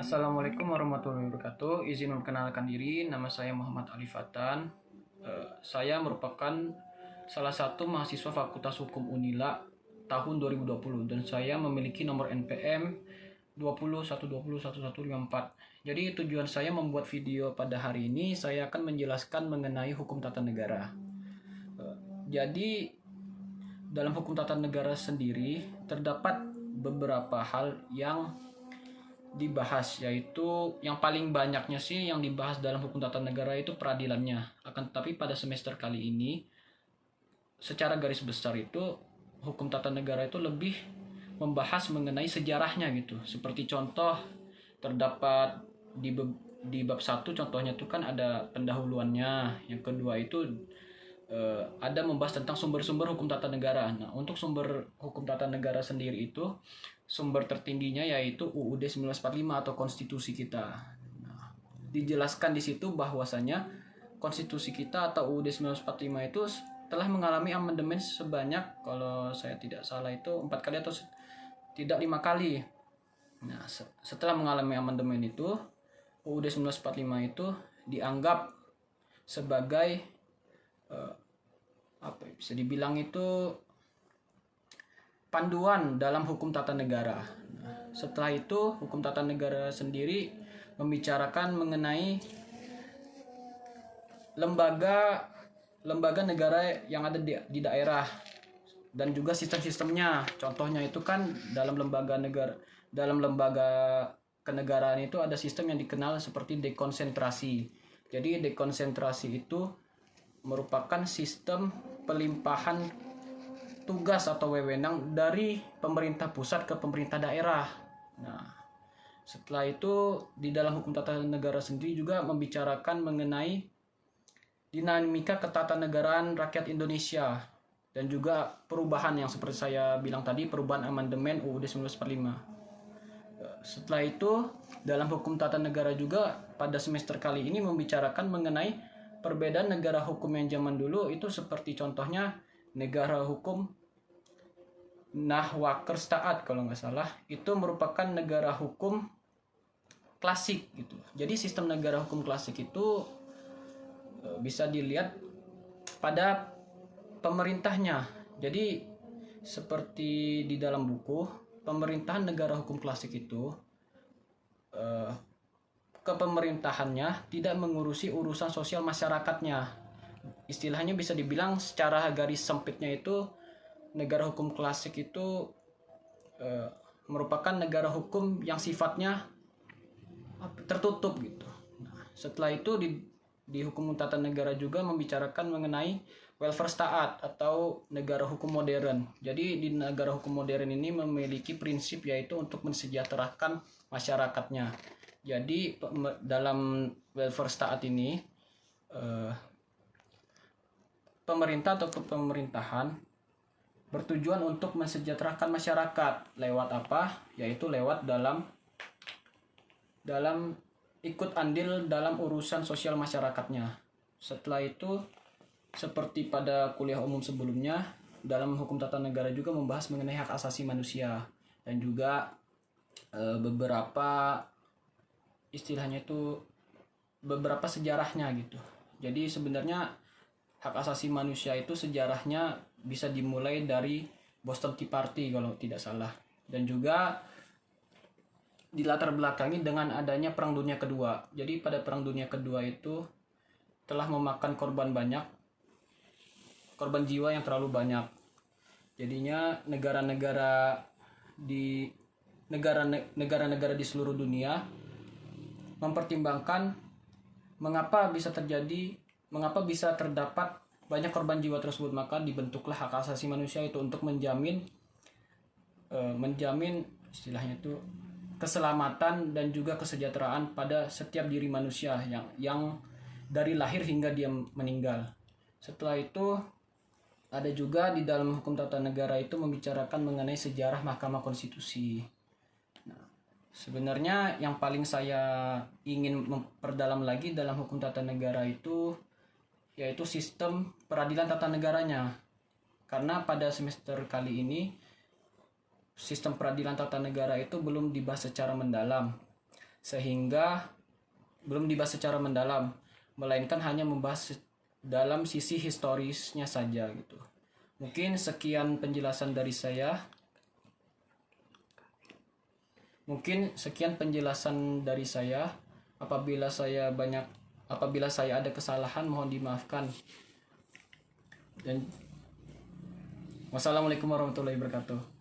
Assalamualaikum warahmatullahi wabarakatuh. Izin memperkenalkan diri, nama saya Muhammad Ali Fatan. Saya merupakan salah satu mahasiswa Fakultas Hukum Unila tahun 2020 dan saya memiliki nomor NPM 2012011154. Jadi tujuan saya membuat video pada hari ini, saya akan menjelaskan mengenai hukum tata negara. Jadi dalam hukum tata negara sendiri terdapat beberapa hal yang dibahas, yaitu yang paling banyaknya sih yang dibahas dalam hukum tata negara itu peradilannya. Akan tetapi pada semester kali ini secara garis besar itu hukum tata negara itu lebih membahas mengenai sejarahnya gitu. Seperti contoh terdapat di bab 1 contohnya itu kan ada pendahuluannya. Yang kedua itu ada membahas tentang sumber-sumber hukum tata negara. Nah, untuk sumber hukum tata negara sendiri itu sumber tertingginya yaitu UUD 1945 atau konstitusi kita. Nah, dijelaskan di situ bahwasanya konstitusi kita atau UUD 1945 itu telah mengalami amandemen sebanyak, kalau saya tidak salah itu 4 kali atau tidak 5 kali. Nah, setelah mengalami amandemen itu UUD 1945 itu dianggap sebagai bisa dibilang itu panduan dalam hukum tata negara. Nah, setelah itu hukum tata negara sendiri membicarakan mengenai lembaga negara yang ada di daerah dan juga sistem-sistemnya. Contohnya itu kan dalam lembaga kenegaraan itu ada sistem yang dikenal seperti dekonsentrasi. Jadi dekonsentrasi itu merupakan sistem pelimpahan tugas atau wewenang dari pemerintah pusat ke pemerintah daerah. Nah, setelah itu di dalam hukum tata negara sendiri juga membicarakan mengenai dinamika ketatanegaraan rakyat Indonesia dan juga perubahan yang seperti saya bilang tadi, perubahan amandemen UUD 1945. Setelah itu dalam hukum tata negara juga pada semester kali ini membicarakan mengenai perbedaan negara hukum yang zaman dulu itu, seperti contohnya negara hukum Nahwakerstaat kalau nggak salah, itu merupakan negara hukum klasik gitu. Jadi sistem negara hukum klasik itu bisa dilihat pada pemerintahnya. Jadi seperti di dalam buku pemerintahan negara hukum klasik itu kepemerintahannya tidak mengurusi urusan sosial masyarakatnya. Istilahnya bisa dibilang secara garis sempitnya itu negara hukum klasik itu merupakan negara hukum yang sifatnya tertutup gitu. Nah, setelah itu di hukum tata negara juga membicarakan mengenai welfare state atau negara hukum modern. Jadi di negara hukum modern ini memiliki prinsip yaitu untuk mensejahterakan masyarakatnya. Jadi dalam welfare state ini pemerintah atau pemerintahan bertujuan untuk mensejahterakan masyarakat lewat apa? Yaitu lewat dalam ikut andil dalam urusan sosial masyarakatnya. Setelah itu seperti pada kuliah umum sebelumnya, dalam hukum tata negara juga membahas mengenai hak asasi manusia dan juga beberapa istilahnya itu beberapa sejarahnya gitu. Jadi sebenarnya hak asasi manusia itu sejarahnya bisa dimulai dari Boston Tea Party kalau tidak salah, dan juga dilatar belakangi dengan adanya Perang Dunia Kedua. Jadi pada Perang Dunia Kedua itu telah memakan korban jiwa yang terlalu banyak. Jadinya negara-negara di seluruh dunia mempertimbangkan mengapa bisa terdapat banyak korban jiwa tersebut, maka dibentuklah hak asasi manusia itu untuk menjamin istilahnya itu keselamatan dan juga kesejahteraan pada setiap diri manusia yang dari lahir hingga dia meninggal. Setelah itu ada juga di dalam hukum tata negara itu membicarakan mengenai sejarah Mahkamah Konstitusi. Sebenarnya yang paling saya ingin memperdalam lagi dalam hukum tata negara itu yaitu sistem peradilan tata negaranya. Karena pada semester kali ini sistem peradilan tata negara itu belum dibahas secara mendalam. sehingga belum dibahas secara mendalam, melainkan hanya membahas dalam sisi historisnya saja gitu. Mungkin sekian penjelasan dari saya. Apabila saya ada kesalahan mohon dimaafkan. Dan wassalamualaikum warahmatullahi wabarakatuh.